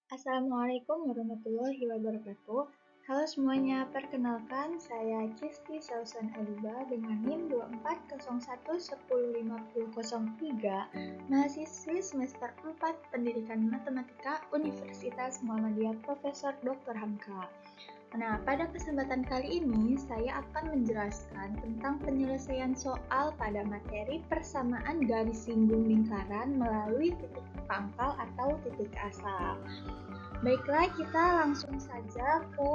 Assalamualaikum warahmatullahi wabarakatuh. Halo semuanya, perkenalkan saya Cisti Sausan Aliba dengan NIM 2401105003, mahasiswi semester 4 Pendidikan Matematika Universitas Muhammadiyah Profesor Dr. Hamka. Nah, pada kesempatan kali ini saya akan menjelaskan tentang penyelesaian soal pada materi persamaan garis singgung lingkaran melalui titik pangkal atau titik asal. Baiklah, kita langsung saja ke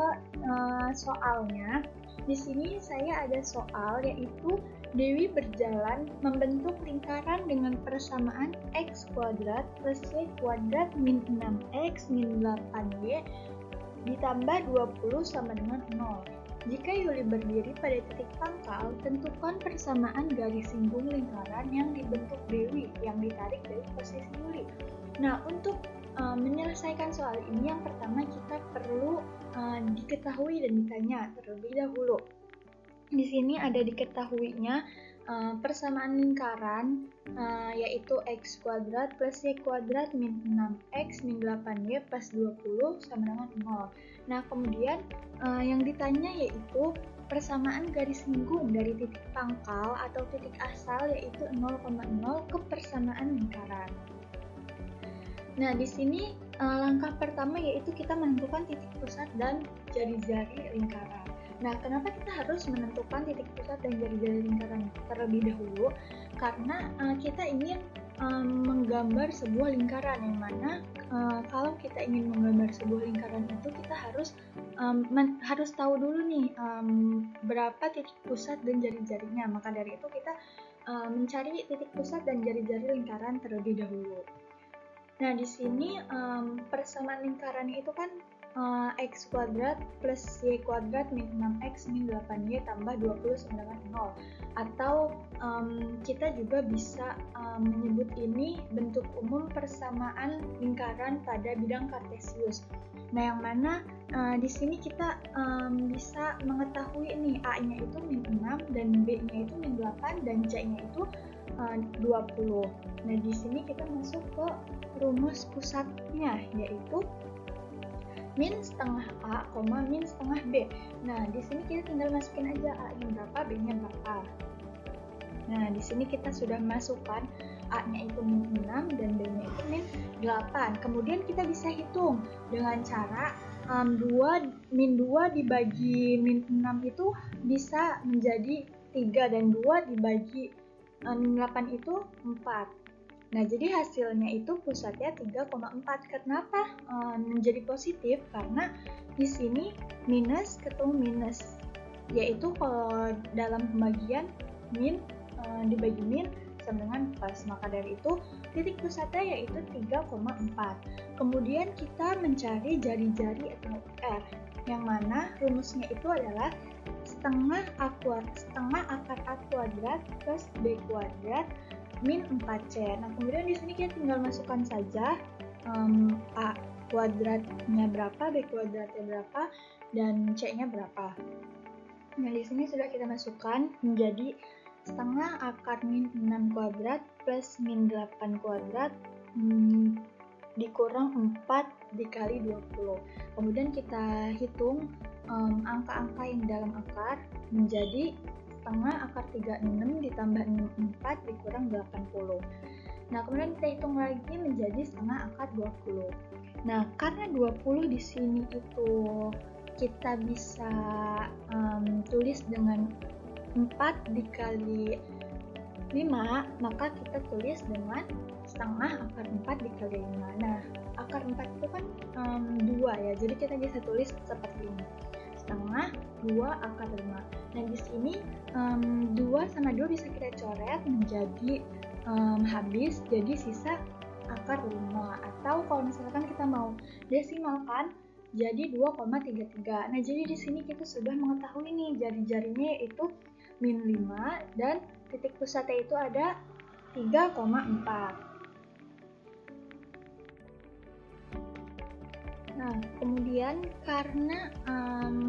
soalnya. Di sini saya ada soal yaitu Dewi berjalan membentuk lingkaran dengan persamaan x kuadrat plus y kuadrat min 6x min 8y ditambah 20 sama dengan 0. Jika Yuli berdiri pada titik pangkal, tentukan persamaan garis singgung lingkaran yang dibentuk Dewi yang ditarik dari posisi Yuli. Nah, untuk menyelesaikan soal ini, yang pertama kita perlu diketahui dan ditanya terlebih dahulu. Di sini ada diketahuinya persamaan lingkaran yaitu x kuadrat plus y kuadrat min 6x min 8y plus 20 sama dengan 0. Nah, kemudian yang ditanya yaitu persamaan garis singgung dari titik pangkal atau titik asal yaitu 0,0 ke persamaan lingkaran. Nah, di sini langkah pertama yaitu kita menentukan titik pusat dan jari-jari lingkaran. Nah, kenapa kita harus menentukan titik pusat dan jari-jari lingkaran terlebih dahulu? Karena kita ingin menggambar sebuah lingkaran, yang mana kalau kita ingin menggambar sebuah lingkaran itu kita harus tahu dulu nih berapa titik pusat dan jari-jarinya. Maka dari itu kita mencari titik pusat dan jari-jari lingkaran terlebih dahulu. Nah, di sini persamaan lingkarannya itu kan x kuadrat plus y kuadrat min 6x min 8y tambah 20 sama dengan 0. Atau kita juga bisa menyebut ini bentuk umum persamaan lingkaran pada bidang kartesius. Nah, yang mana di sini kita bisa mengetahui nih A-nya itu min 6 dan B-nya itu min 8 dan C-nya itu 20. Nah, di sini kita masuk ke rumus pusatnya yaitu min setengah A, min setengah B. Nah, di sini kita tinggal masukin aja A-nya berapa, B-nya berapa. Nah, di sini kita sudah masukkan A-nya itu min 6 dan B-nya itu min 8. Kemudian kita bisa hitung dengan cara min 2 dibagi min 6 itu bisa menjadi 3 dan 2 dibagi min 8 itu 4. Nah, jadi hasilnya itu pusatnya 3,4. Kenapa menjadi positif? Karena di sini minus ketemu minus, yaitu kalau dalam pembagian min dibagi min sama dengan plus. Maka dari itu titik pusatnya yaitu 3,4. Kemudian kita mencari jari-jari atau R, yang mana rumusnya itu adalah setengah akar A kuadrat plus B kuadrat min 4C. Nah, kemudian di sini kita tinggal masukkan saja A kuadratnya berapa, B kuadratnya berapa, dan C-nya berapa. Nah, di sini sudah kita masukkan menjadi setengah akar min 6 kuadrat plus min 8 kuadrat dikurang 4 dikali 20. Kemudian kita hitung angka-angka yang dalam akar menjadi setengah akar 36 ditambah 4 dikurang 80. Nah, kemudian kita hitung lagi menjadi setengah akar 20. Nah, karena 20 di sini itu kita bisa tulis dengan 4 dikali 5, maka kita tulis dengan setengah akar 4 dikali 5. Nah, akar 4 itu kan 2 ya, jadi kita bisa tulis seperti ini. Setengah 2 akar 5. Nah, di sini 2 sama 2 bisa kita coret menjadi habis, jadi sisa akar 5. Atau kalau misalkan kita mau desimalkan jadi 2,33. Nah, jadi di sini kita sudah mengetahui nih jari-jarinya yaitu min 5 dan titik pusatnya itu ada 3,4. Nah, kemudian karena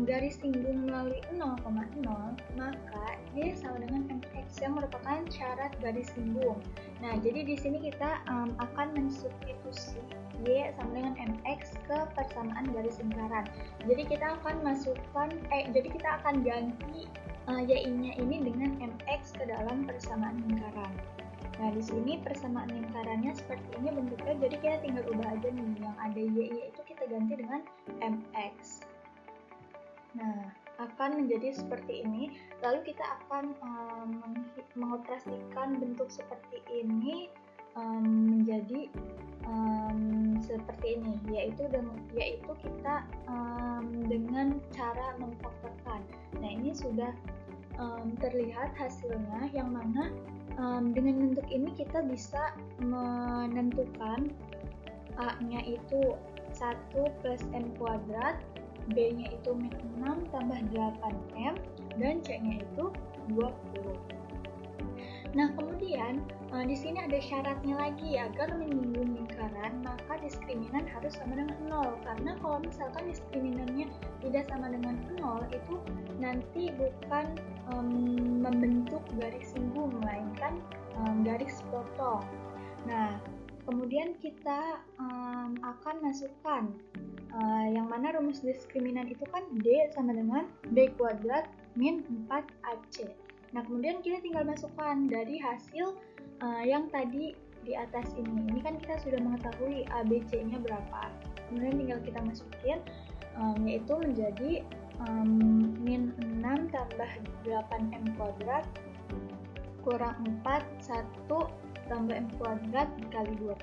garis singgung melalui 0,0, maka dia sama dengan mx yang merupakan syarat garis singgung. Nah, jadi di sini kita akan mensubstitusi y sama dengan mx ke ke persamaan garis lingkaran. Jadi kita akan ganti y-nya ini dengan mx ke dalam persamaan lingkaran. Nah, di sini persamaan lingkarannya seperti ini bentuknya, jadi kita tinggal ubah aja nih, yang ada y-nya itu kita ganti dengan mx. Nah, akan menjadi seperti ini. Lalu kita akan mengoperasikan bentuk seperti ini menjadi seperti ini, yaitu kita dengan cara memfaktorkan. Nah, ini sudah terlihat hasilnya, yang mana dengan bentuk ini kita bisa menentukan A-nya itu 1 plus m kuadrat, B-nya itu min 6 tambah 8m, dan C-nya itu 20. Nah, kemudian di sini ada syaratnya lagi, agar menyinggung lingkaran maka diskriminan harus sama dengan 0. Karena kalau misalkan diskriminannya tidak sama dengan 0, itu nanti bukan membentuk garis singgung, melainkan garis potong. Nah, kemudian kita akan masukkan yang mana rumus diskriminan itu kan D sama dengan B kuadrat min 4AC. Nah, kemudian kita tinggal masukkan dari hasil yang tadi di atas ini. Ini kan kita sudah mengetahui ABC-nya berapa. Kemudian tinggal kita masukin, yaitu menjadi min 6 tambah 8m kuadrat kurang 4, 1 tambah m kuadrat dikali 20.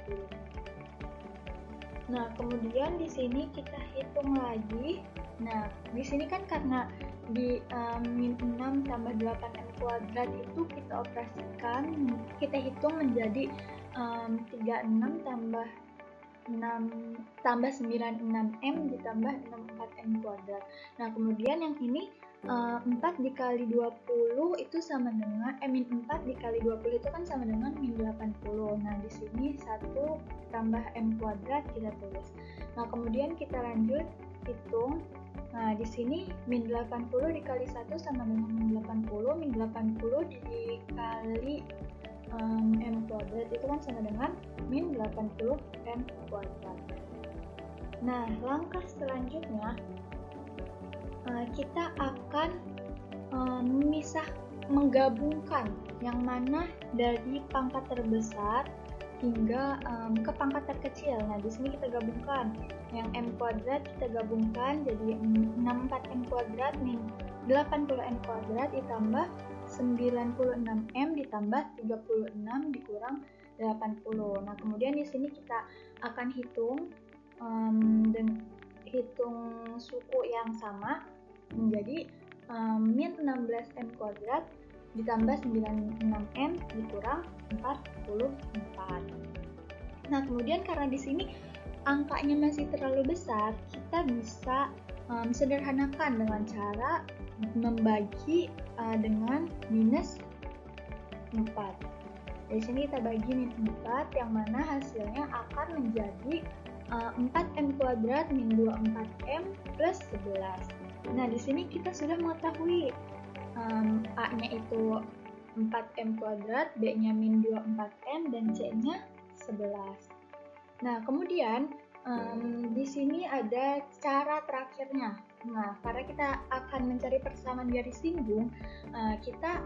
Nah, kemudian di sini kita hitung lagi. Nah, di sini kan karena di min 6 tambah 8m kuadrat itu kita operasikan, kita hitung menjadi 36 tambah 96m ditambah 64m kuadrat. Nah, kemudian yang ini 4 dikali 20 itu sama dengan min 4 dikali 20 itu kan sama dengan min 80. Nah, di sini 1 tambah m kuadrat kita tulis. Nah, kemudian kita lanjut hitung. Nah, di sini min 80 dikali 1 sama dengan min 80. Min 80 dikali m kuadrat itu kan sama dengan min 80 m kuadrat. Nah, langkah selanjutnya kita akan menggabungkan yang mana dari pangkat terbesar hingga ke pangkat terkecil. Nah, di sini kita gabungkan yang m kuadrat, kita gabungkan jadi 64m kuadrat min 80m kuadrat ditambah 96m ditambah 36 dikurang 80. Nah, kemudian di sini kita akan hitung hitung suku yang sama menjadi min 16m kuadrat ditambah 96m dikurang 44. Nah, kemudian karena di sini angkanya masih terlalu besar, kita bisa sederhanakan dengan cara membagi dengan minus 4. Dari sini kita bagi min 4, yang mana hasilnya akan menjadi 4m kuadrat min 24m plus 11. Nah, di sini kita sudah mengetahui A-nya itu 4m kuadrat, B-nya min 24m, dan C-nya 11. Nah, kemudian di sini ada cara terakhirnya. Nah, karena kita akan mencari persamaan garis singgung, kita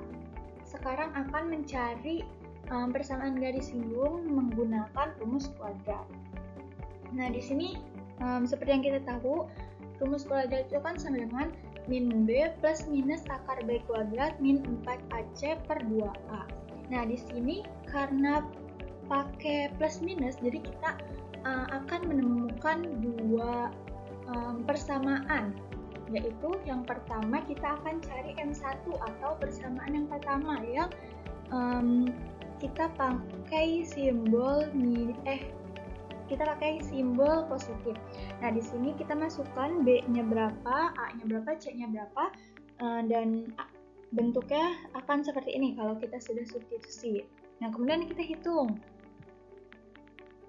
sekarang akan mencari persamaan garis singgung menggunakan rumus kuadrat. Nah, di sini seperti yang kita tahu, rumus kuadrat itu kan sama dengan min B plus minus akar B kuadrat min 4AC per 2A. Nah, di sini karena pakai plus minus, jadi kita akan menemukan dua persamaan, yaitu yang pertama kita akan cari M1 atau persamaan yang pertama yang kita pakai simbol positif. Nah, di sini kita masukkan B-nya berapa, A-nya berapa, C-nya berapa, dan bentuknya akan seperti ini kalau kita sudah substitusi. Nah, kemudian kita hitung.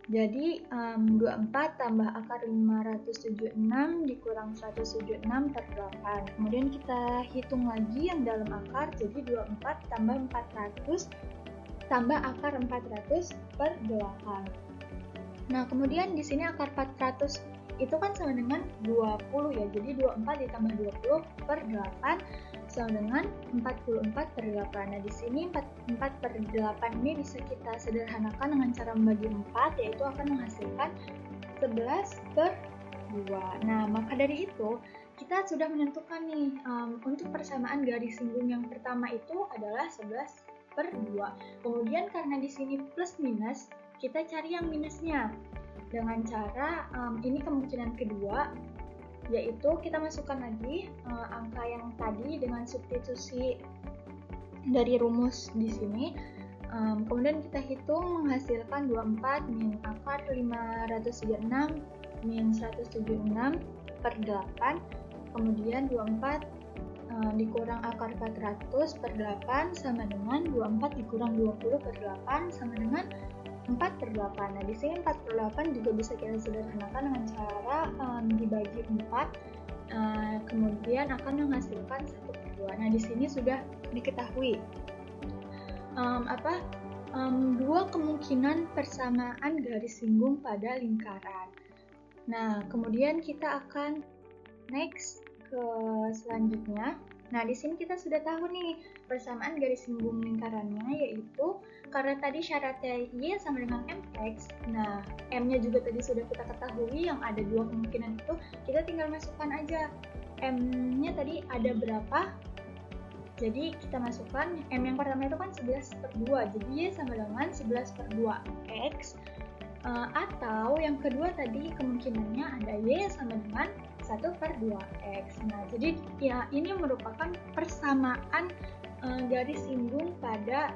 Jadi 24 tambah akar 576 dikurang 176 per 8. Kemudian kita hitung lagi yang dalam akar, jadi 24 tambah 400 tambah akar 400 per 8. Nah, kemudian di sini akar 400 itu kan sama dengan 20 ya. Jadi 24 ditambah 20 per 8 sama dengan 44 per 8. Nah, di sini 4 per 8 ini bisa kita sederhanakan dengan cara membagi 4, yaitu akan menghasilkan 11 per 2. Nah, maka dari itu kita sudah menentukan nih, untuk persamaan garis singgung yang pertama itu adalah 11 per 2. Kemudian karena di sini plus minus, kita cari yang minusnya dengan cara ini kemungkinan kedua, yaitu kita masukkan lagi angka yang tadi dengan substitusi dari rumus di sini. Kemudian kita hitung menghasilkan 24 min akar 536 min 176 per 8, kemudian 24 dikurang akar 400 per 8 sama dengan 24 dikurang 20 per 8 sama dengan 4 per 8. Nah, di sini 4 per 8 juga bisa kita sederhanakan dengan cara dibagi 4, kemudian akan menghasilkan 1 per 2. Nah, di sini sudah diketahui dua kemungkinan persamaan garis singgung pada lingkaran. Nah, kemudian kita akan next ke selanjutnya. Nah, di sini kita sudah tahu nih persamaan garis singgung lingkarannya, yaitu karena tadi syaratnya Y sama dengan MX. Nah, M-nya juga tadi sudah kita ketahui, yang ada dua kemungkinan itu kita tinggal masukkan aja. M-nya tadi ada berapa? Jadi kita masukkan M yang pertama itu kan 11 per 2, jadi Y sama dengan 11 per 2X. Atau yang kedua tadi kemungkinannya ada Y sama dengan 1 per 2X. Nah, jadi ya ini merupakan persamaan garis singgung pada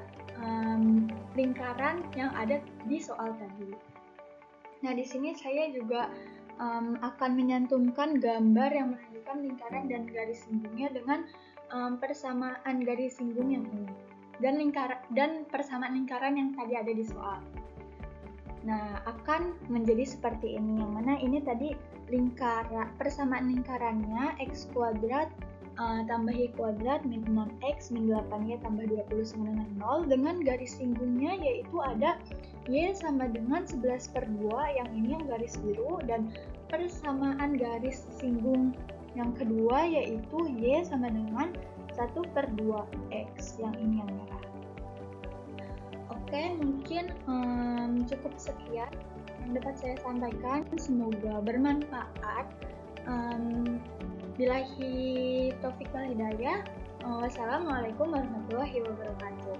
lingkaran yang ada di soal tadi. Nah, di sini saya juga akan menyantumkan gambar yang menunjukkan lingkaran dan garis singgungnya dengan persamaan garis singgung yang ini dan persamaan lingkaran yang tadi ada di soal. Nah, akan menjadi seperti ini, yang mana ini tadi persamaan lingkarannya x kuadrat tambah y kuadrat min 6x min 8y tambah 20 sama dengan 0, dengan garis singgungnya yaitu ada y sama dengan 11 per 2, yang ini yang garis biru, dan persamaan garis singgung yang kedua yaitu y sama dengan 1 per 2x, yang ini yang merah. Oke, mungkin cukup sekian yang dapat saya sampaikan, semoga bermanfaat. Billahi taufik wal hidayah. Wassalamualaikum warahmatullahi wabarakatuh.